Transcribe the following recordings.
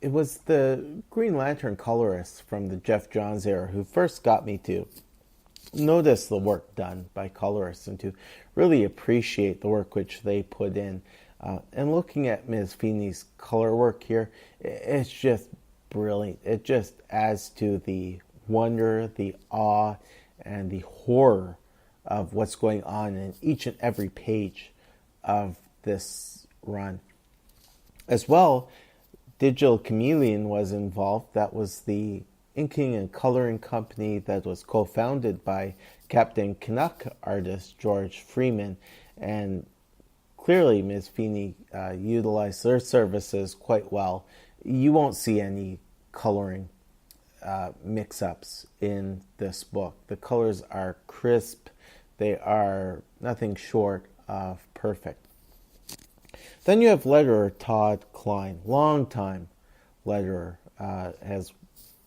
it was the Green Lantern colorists from the Jeff Johns era who first got me to notice the work done by colorists and to really appreciate the work which they put in. And looking at Ms. Feeney's color work here, it's just brilliant. It just adds to the wonder, the awe, and the horror of what's going on in each and every page of this run. As well, Digital Chameleon was involved. That was the inking and coloring company that was co-founded by Captain Canuck artist George Freeman, and clearly Ms. Feeney utilized their services quite well. You won't see any coloring mix-ups in this book. The colors are crisp. They are nothing short of perfect. Then you have letterer Todd Klein, longtime letterer, has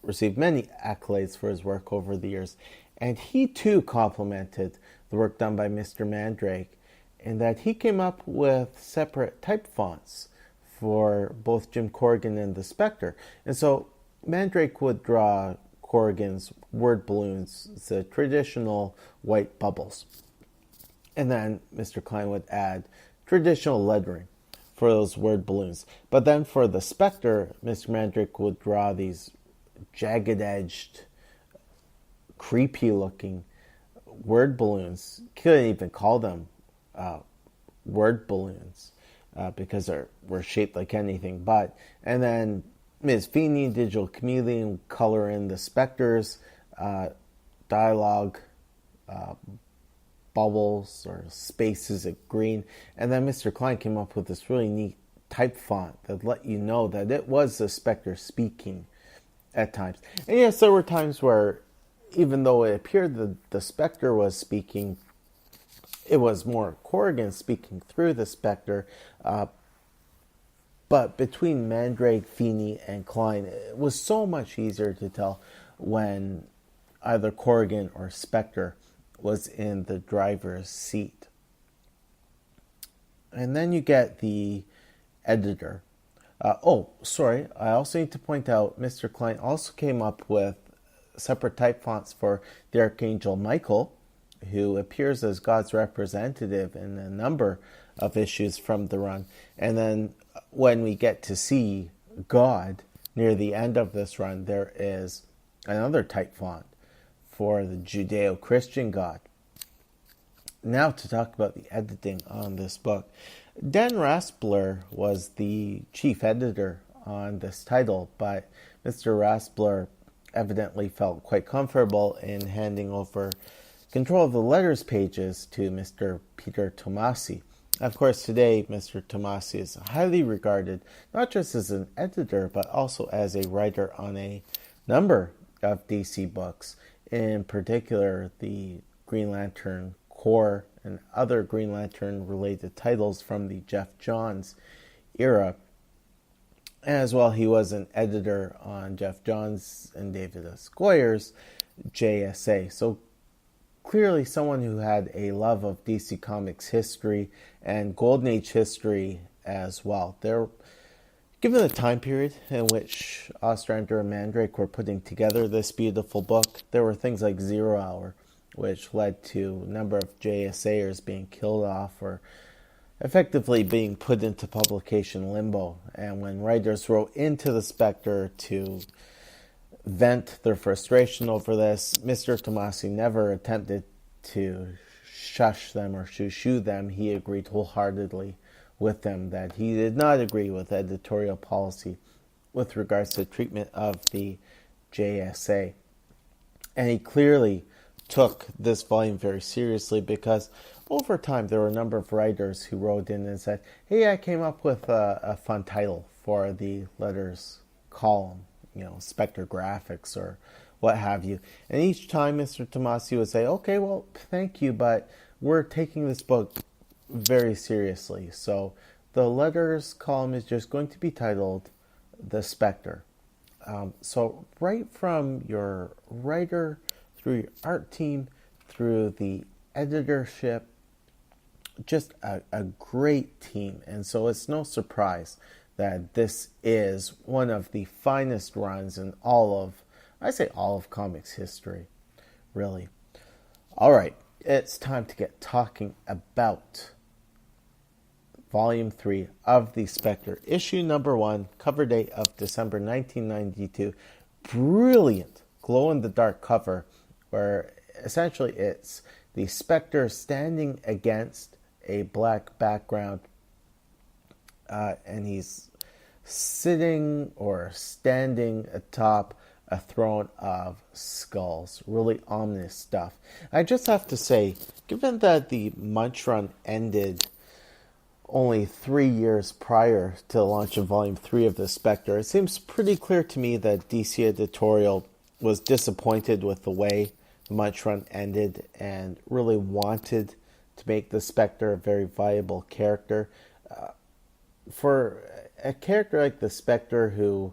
received many accolades for his work over the years, and he too complimented the work done by Mr. Mandrake in that he came up with separate type fonts for both Jim Corrigan and the Spectre. And so Mandrake would draw Corrigan's word balloons, the traditional white bubbles. And then Mr. Klein would add traditional lettering for those word balloons. But then for the Spectre, Mr. Mandrake would draw these jagged-edged, creepy-looking word balloons. Couldn't even call them word balloons because they were shaped like anything but. And then Ms. Feeney, Digital Chameleon, color in the Spectre's dialogue bubbles or spaces of green. And then Mr. Klein came up with this really neat type font that let you know that it was the Spectre speaking at times. And yes, there were times where even though it appeared that the Spectre was speaking, it was more Corrigan speaking through the Spectre. But between Mandrake, Feeney, and Klein, it was so much easier to tell when either Corrigan or Spectre was in the driver's seat. And then you get the editor. I also need to point out Mr. Klein also came up with separate type fonts for the Archangel Michael, who appears as God's representative in a number of issues from the run. And then when we get to see God near the end of this run, there is another type font for the Judeo-Christian God. Now to talk about the editing on this book. Dan Raspler was the chief editor on this title, but Mr. Raspler evidently felt quite comfortable in handing over control of the letters pages to Mr. Peter Tomasi. Of course, today, Mr. Tomasi is highly regarded, not just as an editor, but also as a writer on a number of DC books, in particular the Green Lantern Corps and other Green Lantern-related titles from the Jeff Johns era. As well, he was an editor on Jeff Johns and David S. Goyer's JSA. So clearly someone who had a love of DC Comics history and Golden Age history as well. Given the time period in which Ostrander and Mandrake were putting together this beautiful book, there were things like Zero Hour, which led to a number of JSAers being killed off or effectively being put into publication limbo. And when writers wrote into the Spectre to vent their frustration over this, Mr. Tomasi never attempted to shush them or shoo them. He agreed wholeheartedly with them that he did not agree with editorial policy with regards to treatment of the JSA. And he clearly took this volume very seriously because over time there were a number of writers who wrote in and said, hey, I came up with a fun title for the letters column, Spectre Graphics or what have you. And each time Mr. Tomasi would say, okay, well, thank you, but we're taking this book very seriously. So the letters column is just going to be titled The Spectre. So right from your writer, through your art team, through the editorship, just a great team. And so it's no surprise that this is one of the finest runs in all of comics history, really. All right, it's time to get talking about Volume 3 of the Spectre, issue number 1, cover date of December 1992. Brilliant glow-in-the-dark cover where essentially it's the Spectre standing against a black background, and he's sitting or standing atop a throne of skulls. Really ominous stuff. I just have to say, given that the Munch run ended only 3 years prior to the launch of Volume 3 of the Spectre, it seems pretty clear to me that DC Editorial was disappointed with the way the Munch run ended and really wanted to make the Spectre a very viable character. For a character like the Spectre, who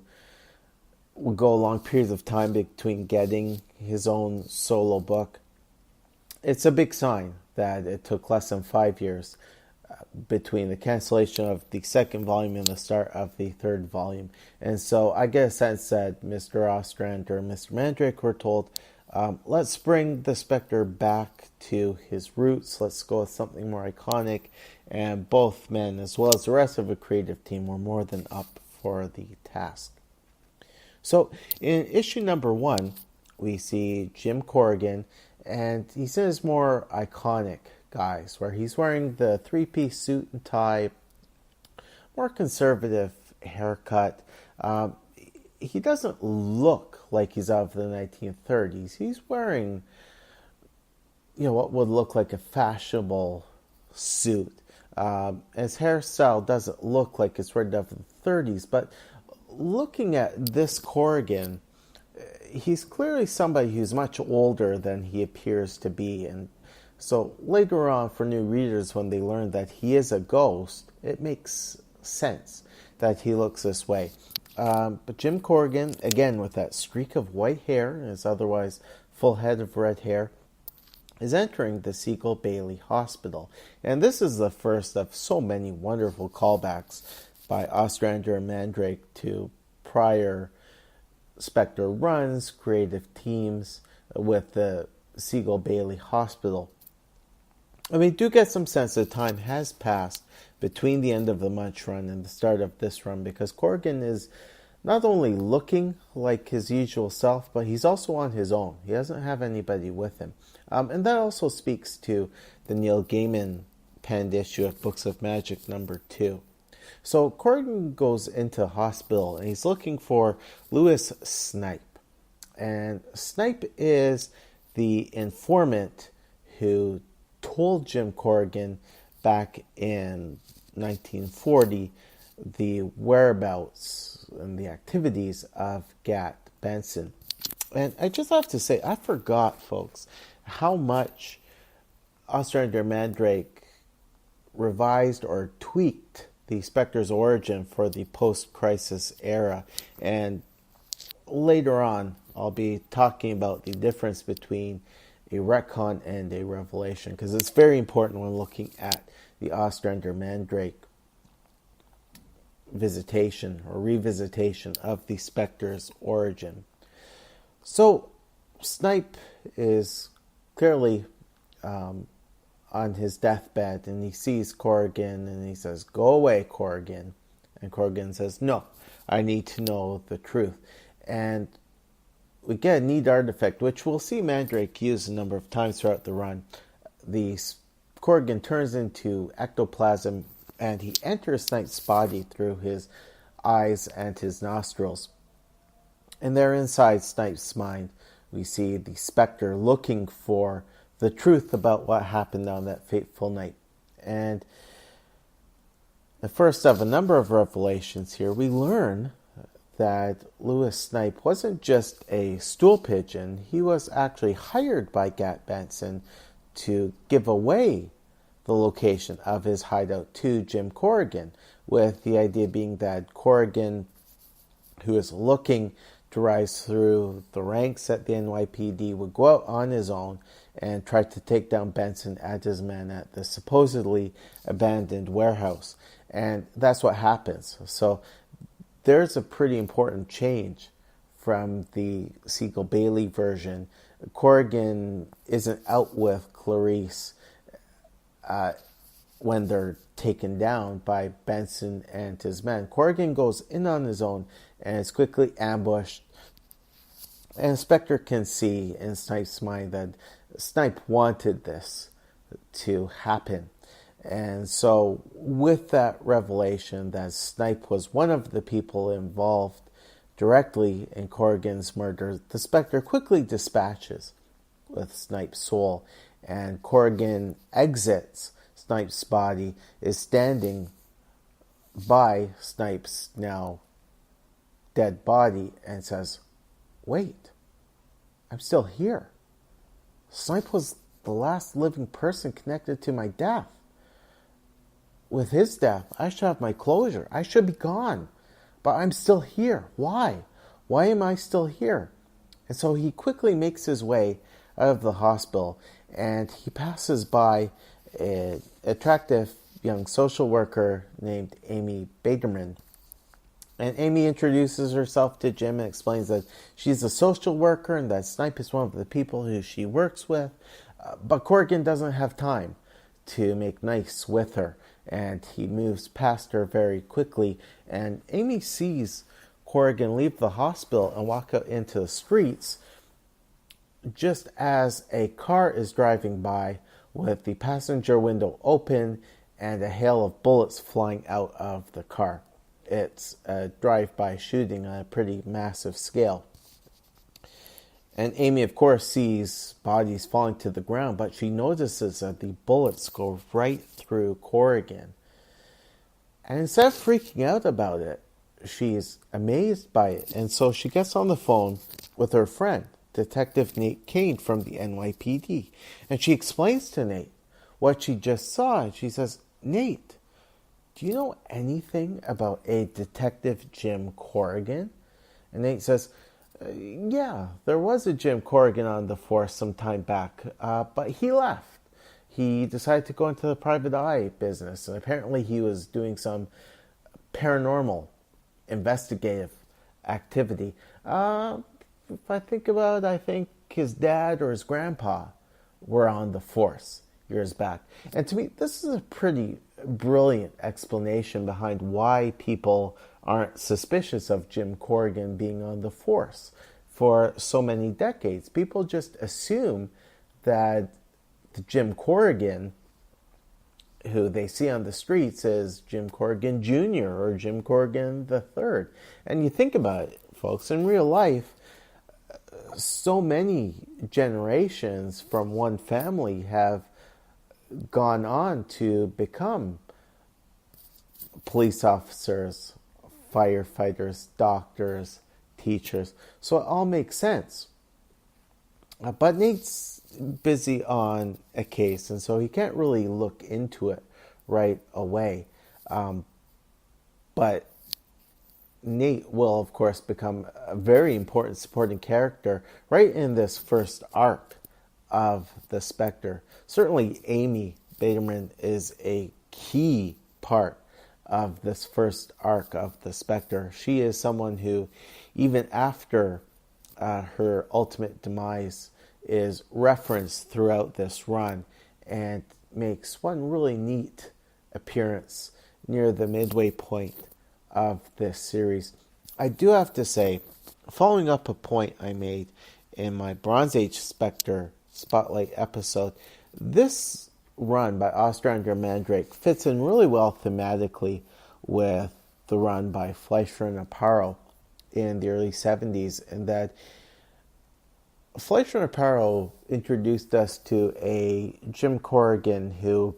will go long periods of time between getting his own solo book, it's a big sign that it took less than 5 years between the cancellation of the second volume and the start of the third volume. And so I get a sense that Mr. Ostrander and Mr. Mandrake were told, let's bring the Spectre back to his roots. Let's go with something more iconic. And both men, as well as the rest of the creative team, were more than up for the task. So in issue number 1, we see Jim Corrigan, and he's in his more iconic guise, where he's wearing the 3-piece suit and tie, more conservative haircut. He doesn't look like he's out of the 1930s. He's wearing, what would look like a fashionable suit. His hairstyle doesn't look like it's right out of the 30s, but looking at this Corrigan, he's clearly somebody who's much older than he appears to be. And so later on, for new readers, when they learn that he is a ghost, it makes sense that he looks this way. But Jim Corrigan, again with that streak of white hair, his otherwise full head of red hair, is entering the Cecil Bailey Hospital. And this is the first of so many wonderful callbacks by Ostrander and Mandrake to prior Spectre runs, creative teams with the Cecil Bailey Hospital. And we do get some sense that time has passed between the end of the Munch run and the start of this run, because Corrigan is not only looking like his usual self, but he's also on his own. He doesn't have anybody with him. And that also speaks to the Neil Gaiman penned issue of Books of Magic number 2. So Corrigan goes into hospital and he's looking for Louis Snipe. And Snipe is the informant who told Jim Corrigan back in 1940 the whereabouts and the activities of Gat Benson. And I just have to say, I forgot, folks, how much Ostrander-Mandrake revised or tweaked the Spectre's origin for the post-crisis era. And later on, I'll be talking about the difference between a retcon and a revelation, because it's very important when looking at the Ostrander-Mandrake visitation or revisitation of the Spectre's origin. So Snipe is clearly on his deathbed, and he sees Corrigan and he says, "Go away, Corrigan." And Corrigan says, "No, I need to know the truth." And we get a neat artifact, which we'll see Mandrake use a number of times throughout the run. The Corrigan turns into ectoplasm, and he enters Snipe's body through his eyes and his nostrils. And there inside Snipe's mind, we see the Spectre looking for the truth about what happened on that fateful night. And the first of a number of revelations here, we learn that Louis Snipe wasn't just a stool pigeon. He was actually hired by Gat Benson to give away the location of his hideout to Jim Corrigan, with the idea being that Corrigan, who is looking to rise through the ranks at the NYPD, would go out on his own and try to take down Benson and his men at the supposedly abandoned warehouse. And that's what happens. So there's a pretty important change from the Siegel Bailey version. Corrigan isn't out with Clarice when they're taken down by Benson and his men. Corrigan goes in on his own and is quickly ambushed. And Spectre can see in Snipe's mind that Snipe wanted this to happen. And so with that revelation that Snipe was one of the people involved directly in Corrigan's murder, the Spectre quickly dispatches with Snipe's soul, and Corrigan exits Snipe's body, is standing by Snipe's now dead body, and says, "Wait, I'm still here. Snipe was the last living person connected to my death. With his death, I should have my closure. I should be gone. But I'm still here. Why? Why am I still here?" And so he quickly makes his way out of the hospital, and he passes by an attractive young social worker named Amy Baderman. And Amy introduces herself to Jim and explains that she's a social worker and that Snipe is one of the people who she works with. But Corrigan doesn't have time to make nice with her, and he moves past her very quickly. And Amy sees Corrigan leave the hospital and walk out into the streets just as a car is driving by with the passenger window open and a hail of bullets flying out of the car. It's a drive-by shooting on a pretty massive scale. And Amy, of course, sees bodies falling to the ground, but she notices that the bullets go right through Corrigan. And instead of freaking out about it, she's amazed by it. And so she gets on the phone with her friend, Detective Nate Kane from the NYPD. And she explains to Nate what she just saw. And she says, "Nate, do you know anything about a Detective Jim Corrigan?" And Nate says, "Yeah, there was a Jim Corrigan on the force some time back, but he left. He decided to go into the private eye business, and apparently he was doing some paranormal investigative activity. If I think about it, I think his dad or his grandpa were on the force years back." And to me, this is a pretty brilliant explanation behind why people aren't suspicious of Jim Corrigan being on the force for so many decades. People just assume that the Jim Corrigan who they see on the streets is Jim Corrigan Jr. or Jim Corrigan III. And you think about it, folks, in real life, so many generations from one family have gone on to become police officers, firefighters, doctors, teachers. So it all makes sense. But Nate's busy on a case, and so he can't really look into it right away. But Nate will, of course, become a very important supporting character right in this first arc of the Spectre. Certainly Amy Baderman is a key part of this first arc of the Spectre. She is someone who, even after her ultimate demise, is referenced throughout this run and makes one really neat appearance near the midway point of this series. I do have to say, following up a point I made in my Bronze Age Spectre Spotlight episode, this run by Ostrander-Mandrake fits in really well thematically with the run by Fleischer and Aparo in the early 70s, and that Fleischer and Aparo introduced us to a Jim Corrigan who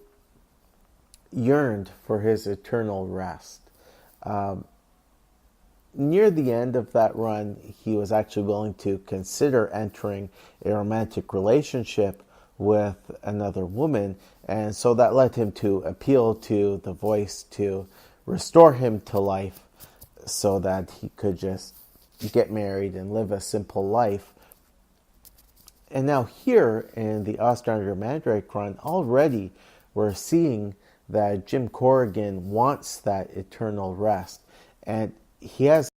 yearned for his eternal rest. Near the end of that run, he was actually willing to consider entering a romantic relationship with another woman, and so that led him to appeal to the voice to restore him to life so that he could just get married and live a simple life. And now here in the Ostrander-Mandrake run, already we're seeing that Jim Corrigan wants that eternal rest. And he has